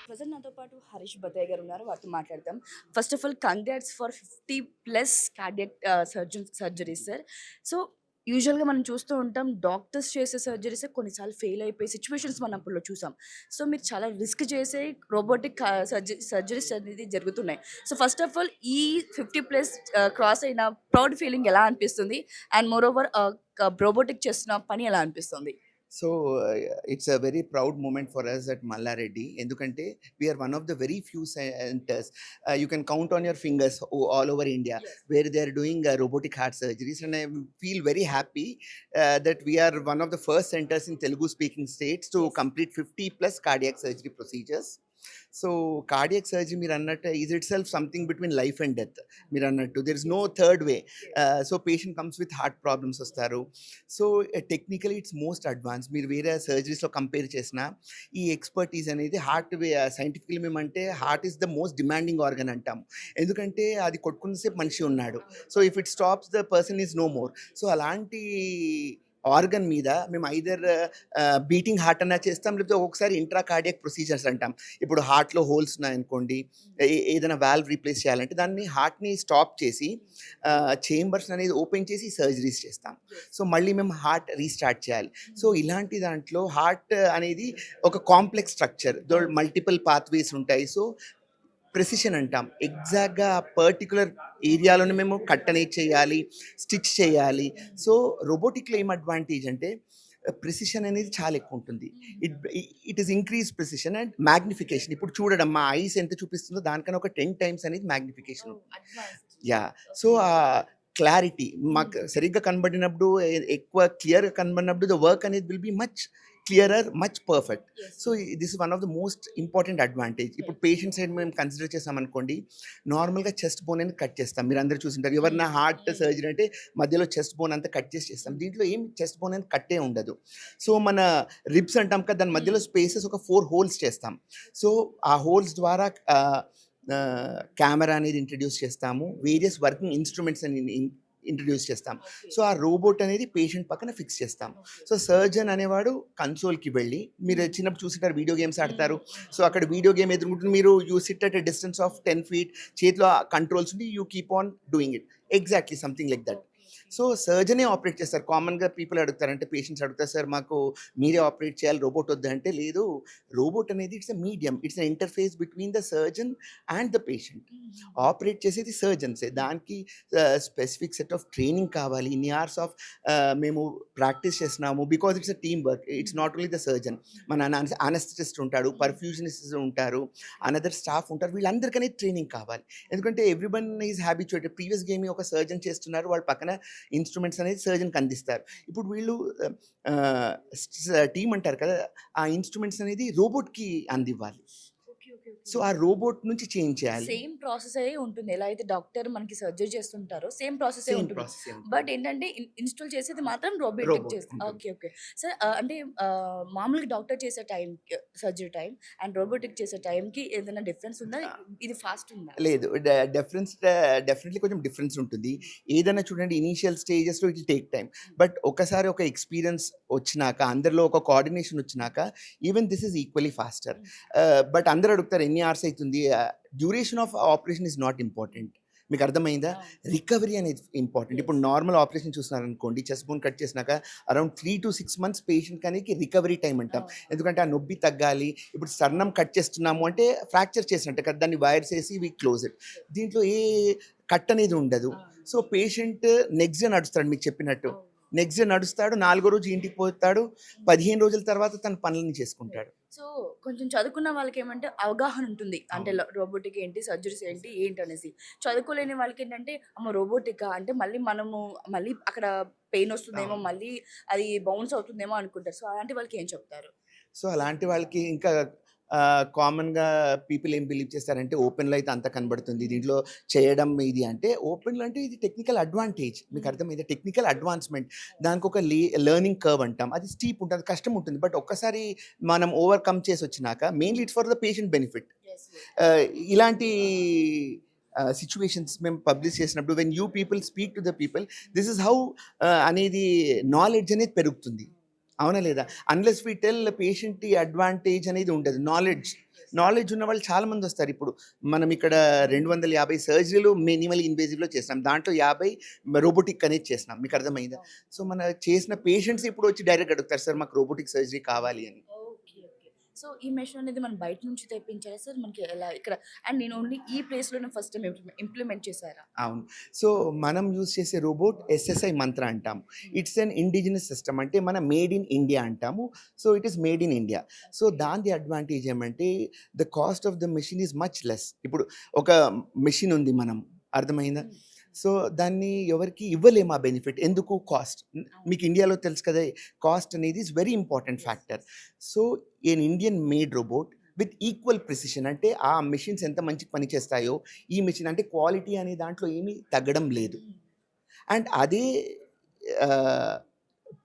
Present నాతో పాటు హరీష్ బతయ్య గారు ఉన్నారు. వారితో మాట్లాడదాం. First of all congrats for 50+ cardiac surgeries sir. So యూజువల్గా మనం చూస్తూ ఉంటాం, డాక్టర్స్ చేసే సర్జరీస్ కొన్నిసార్లు ఫెయిల్ అయిపోయి సిచ్యువేషన్స్ మనం అప్పుడు చూసాం. సో మీరు చాలా రిస్క్ చేసే రోబోటిక్ సర్జరీస్ అనేది జరుగుతున్నాయి. సో ఫస్ట్ ఆఫ్ ఆల్ ఈ 50+ క్రాస్ అయిన ప్రౌడ్ ఫీలింగ్ ఎలా అనిపిస్తుంది? అండ్ మోర్ ఓవర్ రోబోటిక్ చేస్తున్న పని ఎలా అనిపిస్తుంది? So it's a very proud moment for us at Mallareddy. Endukante we are one of the very few centers, you can count on your fingers all over India, Yes. where they are doing robotic heart surgeries, and I feel very happy that we are one of the first centers in Telugu speaking states to Yes. complete 50+ cardiac surgery procedures. So cardiac surgery మీరు అన్నట్టు is itself something between life and death. మీరు అన్నట్టు there is no third way. So patient comes with heart problems వస్తారు. So technically it's most advance. మీరు వేరే సర్జరీస్లో compare చేసిన ఈ ఎక్స్పర్టీస్ అనేది హార్ట్ సైంటిఫికలీ మేమంటే heart is the most demanding organ అంటాం. ఎందుకంటే అది కొట్టుకున్నసేపు మనిషి ఉన్నాడు. So if it stops the person is no more. So అలాంటి ఆర్గన్ మీద మేము ఐదర్ బీటింగ్ హార్ట్ అన్నా చేస్తాం, లేకపోతే ఒకసారి ఇంట్రా కార్డియాక్ ప్రొసీజర్స్ అంటాం. ఇప్పుడు హార్ట్లో హోల్స్ ఉన్నాయనుకోండి, ఏదైనా వాల్వ్ రీప్లేస్ చేయాలంటే దాన్ని హార్ట్ని స్టాప్ చేసి చేంబర్స్ అనేది ఓపెన్ చేసి సర్జరీస్ చేస్తాం. సో మళ్ళీ మేము హార్ట్ రీస్టార్ట్ చేయాలి. సో ఇలాంటి దాంట్లో హార్ట్ అనేది ఒక కాంప్లెక్స్ స్ట్రక్చర్, మల్టిపుల్ పాత్వేస్ ఉంటాయి. సో ప్రెసిషన్ అంటాం. ఎగ్జాక్ట్గా పర్టికులర్ ఏరియాలోనే మేము కట్ అనేది చేయాలి, స్టిచ్ చేయాలి. సో రోబోటిక్లో ఏం అడ్వాంటేజ్ అంటే ప్రెసిషన్ అనేది చాలా ఎక్కువ ఉంటుంది. It is increase precision and magnification. ఇప్పుడు చూడడం మా ఐస్ ఎంత చూపిస్తుందో దానికన్నా ఒక 10 times అనేది మ్యాగ్నిఫికేషన్. యా. సో క్లారిటీ మాకు సరిగ్గా కనబడినప్పుడు, ఎక్కువ క్లియర్గా కనబడినప్పుడు ద వర్క్ అనేది will be much clearer, much perfect. So this is one of the most important advantage. ఇప్పుడు పేషెంట్ సైడ్ మేము కన్సిడర్ చేస్తామనుకోండి, నార్మల్గా చెస్ట్ బోన్ అనేది కట్ చేస్తాం. మీరు అందరూ చూసింటారు, ఎవరైనా హార్ట్ సర్జరీ అంటే మధ్యలో చెస్ట్ బోన్ అంతా కట్ చేస్తాం. దీంట్లో ఏం చెస్ట్ బోన్ అనేది కట్టే ఉండదు. సో మన రిబ్స్ అంటాం కదా, దాని మధ్యలో స్పేసెస్ ఒక 4 holes చేస్తాం. సో ఆ హోల్స్ ద్వారా కెమెరా అనేది ఇంట్రడ్యూస్ చేస్తాము, వేరియస్ వర్కింగ్ ఇన్స్ట్రుమెంట్స్ అని ఇంట్రడ్యూస్ చేస్తాం. సో ఆ రోబోట్ అనేది పేషెంట్ పక్కన ఫిక్స్ చేస్తాం. సో సర్జన్ అనేవాడు కన్సోల్కి వెళ్ళి, మీరు చిన్నప్పుడు చూసింటారు వీడియో గేమ్స్ ఆడతారు. సో అక్కడ వీడియో గేమ్ ఎదుర్కొంటుంది, మీరు you sit at a distance of 10 feet, చేతిలో కంట్రోల్స్ ఉండి you keep on doing it. Exactly something like that. So సర్జనే ఆపరేట్ చేస్తారు. కామన్గా పీపుల్ అడుగుతారంటే, పేషెంట్స్ అడుగుతారు, సార్ మాకు మీరే ఆపరేట్ చేయాలి, రోబోట్ వద్దా అంటే, లేదు, రోబోట్ అనేది it's a medium, it's a interface between the surgeon and the patient. Operate చేసేది సర్జన్సే. దానికి స్పెసిఫిక్ సెట్ ఆఫ్ ట్రైనింగ్ కావాలి, ఇన్ని అవర్స్ ఆఫ్ మేము ప్రాక్టీస్ చేస్తున్నాము. Because it's a team work, it's not only the surgeon. మన anaesthetist ఉంటాడు, పర్ఫ్యూజనిస్ట్ ఉంటారు, another staff ఉంటారు, వీళ్ళందరికీ ట్రైనింగ్ కావాలి. ఎందుకంటే everyone is habituated. Previous game ఒక సర్జన్ చేస్తున్నారు, వాళ్ళ పక్కన ఇన్స్ట్రుమెంట్స్ అనేది సర్జన్కి అందిస్తారు. ఇప్పుడు వీళ్ళు టీమ్ అంటారు కదా, ఆ ఇన్స్ట్రుమెంట్స్ అనేది రోబోట్కి అందివ్వాలి. సో ఆ రోబోట్ నుంచి చేంజ్ చేయాలి. సేమ్ ప్రాసెస్ అయ్యే ఉంటుంది. ఎలా అయితే డాక్టర్ మనకి సర్జరీ చేస్తుంటారో సేమ్ ప్రాసెస్ ఉంటుంది. బట్ ఏంటంటే ఇన్‌స్టాల్ చేసేది మాత్రం రోబోటిక్ చేస్తుంది. ఓకే. ఓకే. సార్ అంటే మామూలుగా డాక్టర్ చేసే టైంకి సర్జరీ టైం అండ్ రోబోటిక్ చేసే టైంకి ఏదైనా డిఫరెన్స్ ఉందా? ఇది ఫాస్ట్ ఉందా? లేదు, డెఫినెట్లీ కొంచెం డిఫరెన్స్ ఉంటుంది. ఏదైనా చూడండి, ఇనీషియల్ స్టేజెస్లో it will take time. But ఒకసారి ఒక ఎక్స్పీరియన్స్ వచ్చినాక, అందరిలో ఒక కోఆర్డినేషన్ వచ్చినాక, even this is equally faster. But అందరూ అడుగుతారు ఎన్ని అవర్స్ అవుతుంది. Duration of operation is not important. మీకు అర్థమైందా? రికవరీ అనేది ఇంపార్టెంట్. ఇప్పుడు నార్మల్ ఆపరేషన్ చూస్తున్నారనుకోండి, చెస్ట్ బోన్ కట్ చేసినాక అరౌండ్ 3 to 6 months పేషెంట్ అనేది రికవరీ టైం అంటాం. ఎందుకంటే ఆ నొప్పి తగ్గాలి. ఇప్పుడు స్టర్నమ్ కట్ చేస్తున్నాము అంటే ఫ్రాక్చర్ చేసినట్టే కదా, దాన్ని వైర్స్ వేసి వీ క్లోజ్ ఇట్. దీంట్లో ఏ కట్ అనేది ఉండదు. సో పేషెంట్ నెక్స్ట్ డే నడుస్తాడు, మీకు చెప్పినట్టు నెక్స్ట్ డే నడుస్తాడు, 4వ రోజు ఇంటికి పోతాడు, 15 రోజుల తర్వాత తన పనులని చేసుకుంటాడు. సో కొంచెం చదువుకున్న వాళ్ళకి ఏమంటే అవగాహన ఉంటుంది, అంటే రోబోటిక్ ఏంటి, సర్జరీస్ ఏంటి ఏంటనేసి. చదువుకోలేని వాళ్ళకి ఏంటంటే, అమ్మ రోబోటికా అంటే మళ్ళీ అక్కడ పెయిన్ వస్తుందేమో, మళ్ళీ అది బౌన్స్ అవుతుందేమో అనుకుంటారు. సో అలాంటి వాళ్ళకి ఏం చెప్తారు? సో అలాంటి వాళ్ళకి ఇంకా కామన్గా పీపుల్ ఏం బిలీవ్ చేస్తారంటే, ఓపెన్లో అయితే అంత కనబడుతుంది, దీంట్లో చేయడం ఇది అంటే, ఓపెన్లో అంటే ఇది టెక్నికల్ అడ్వాంటేజ్. మీకు అర్థమైంది, టెక్నికల్ అడ్వాన్స్మెంట్. దానికి ఒక లెర్నింగ్ కర్వ్ అంటాం, అది స్టీప్ ఉంటుంది, కష్టం ఉంటుంది. బట్ ఒక్కసారి మనం ఓవర్కమ్ చేసి వచ్చినాక, mainly it's for the patient benefit. ఇలాంటి సిచ్యువేషన్స్ మేము పబ్లిష్ చేసినప్పుడు, when you people speak to the people, this is how అనేది నాలెడ్జ్ అనేది పెరుగుతుంది. అవునా లేదా? అన్‌లెస్ వి టెల్ పేషెంట్ ఈ అడ్వాంటేజ్ అనేది ఉండదు. నాలెడ్జ్ ఉన్న వాళ్ళు చాలా మంది వస్తారు. ఇప్పుడు మనం ఇక్కడ 250 సర్జరీలు మినిమల్ ఇన్వేజివ్‌లో చేసినాం. దాంట్లో 50 రోబోటిక్ అనేది చేసినాం. మీకు అర్థమైందా? సో, మన చేసిన పేషెంట్స్ ఇప్పుడు వచ్చి డైరెక్ట్‌గా అడుగుతారు, సార్ మాకు రోబోటిక్ సర్జరీ కావాలి అని. ఓకే. ఓకే. సో, ఈ మెషిన్ అనేది మనం బయట నుంచి తెప్పించారా సార్? మనకి ఎలా ఇక్కడ అండ్ నేను ఓన్లీ ఈ ప్లేస్‌లోనే ఫస్ట్ టైమ్ ఇంప్లిమెంట్ చేశారా? అవును. సో, మనం యూజ్ చేసే రోబోట్ ఎస్ఎస్ఐ మంత్ర అంటాము. ఇట్స్ ఎన్ ఇండిజినస్ సిస్టమ్, అంటే మన మేడ్ ఇన్ ఇండియా అంటాము. So, it is made in India. So, దానిది అడ్వాంటేజ్ ఏమంటే the cost of the machine is much less. ఇప్పుడు ఒక మెషిన్ ఉంది మనం, అర్థమైందా? సో, దాన్ని ఎవరికీ ఇవ్వలేము ఆ బెనిఫిట్. ఎందుకు? కాస్ట్. మీకు ఇండియాలో తెలుసు కదా! కాస్ట్ అనేది is very important factor. So, an Indian made robot with equal precision, అంటే ఆ మెషిన్స్ ఎంత మంచిగా పనిచేస్తాయో ఈ మెషిన్, అంటే క్వాలిటీ అనే దాంట్లో ఏమీ తగ్గడం లేదు. అండ్ అదే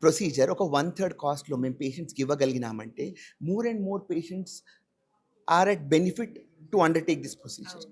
ప్రొసీజర్ ఒక 1/3 కాస్ట్‌లో మేము పేషెంట్స్‌కి ఇవ్వగలిగినామంటే more and more patients are at benefit to undertake this procedure.